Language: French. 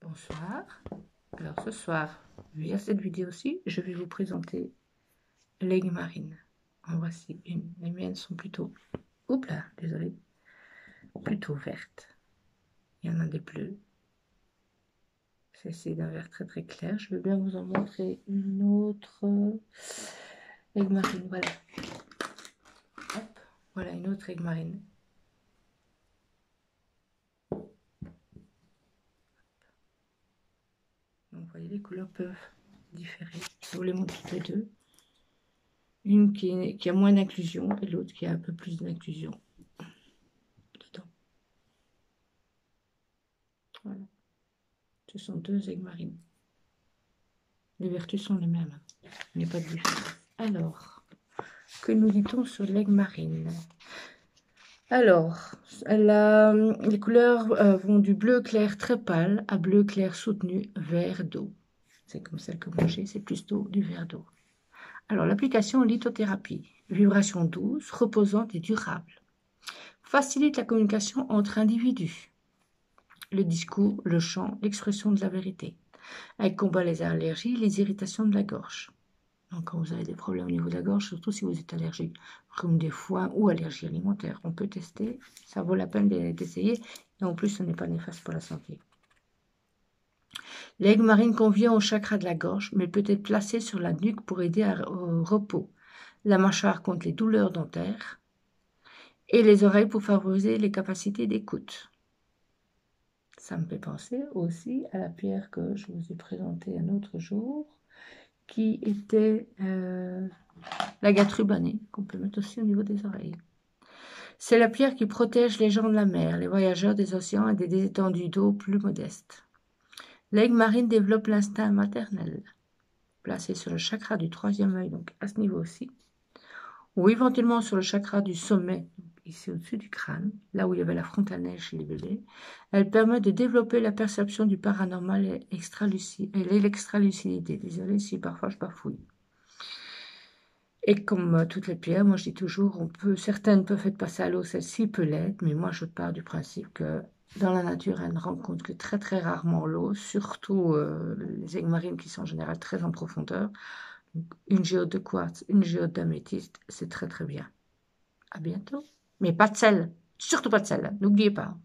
Bonsoir. Alors ce soir, via cette vidéo-ci, je vais vous présenter l'aigle marine. En voici une. Les miennes sont plutôt, oups là, désolé, plutôt vertes. Il y en a des bleues. C'est d'un vert très très clair. Je vais bien vous en montrer une autre aigle marine. Voilà. Hop, voilà une autre aigle marine. Donc vous voyez, les couleurs peuvent différer. Je vous les montre toutes les deux. Une qui a moins d'inclusion et l'autre qui a un peu plus d'inclusion dedans. Voilà. Ce sont deux aigles marines. Les vertus sont les mêmes. Il n'y a pas de différence. Alors, que nous dit-on sur l'aigle marine? Alors, les couleurs vont du bleu clair très pâle à bleu clair soutenu vert d'eau. C'est comme celle que moi j'ai, c'est plutôt du vert d'eau. Alors, l'application lithothérapie. Vibration douce, reposante et durable. Facilite la communication entre individus. Le discours, le chant, l'expression de la vérité. Elle combat les allergies, les irritations de la gorge. Donc, quand vous avez des problèmes au niveau de la gorge, surtout si vous êtes allergique, rhume des foins ou allergie alimentaire, on peut tester. Ça vaut la peine d'essayer. Et en plus, ce n'est pas néfaste pour la santé. L'aigle marine convient au chakra de la gorge, mais peut être placé sur la nuque pour aider au repos. La mâchoire contre les douleurs dentaires et les oreilles pour favoriser les capacités d'écoute. Ça me fait penser aussi à la pierre que je vous ai présentée un autre jour, qui était l'agate rubanée, qu'on peut mettre aussi au niveau des oreilles. C'est la pierre qui protège les gens de la mer, les voyageurs des océans et des étendues d'eau plus modestes. L'aigle marine développe l'instinct maternel, placé sur le chakra du troisième œil, donc à ce niveau aussi, ou éventuellement sur le chakra du sommet, ici au-dessus du crâne, là où il y avait la frontale neige chez les bébés. Elle permet de développer la perception du paranormal et l'extralucidité. Désolée si parfois je bafouille. Et comme toutes les pierres, moi je dis toujours, certaines peuvent être passées à l'eau, celle-ci peut l'être, mais moi je pars du principe que dans la nature, elle ne rencontre que très très rarement l'eau, surtout les aigles marines qui sont en général très en profondeur. Donc, une géode de quartz, une géode d'améthyste, c'est très très bien. À bientôt. Mais pas de sel, surtout pas de sel, n'oubliez pas.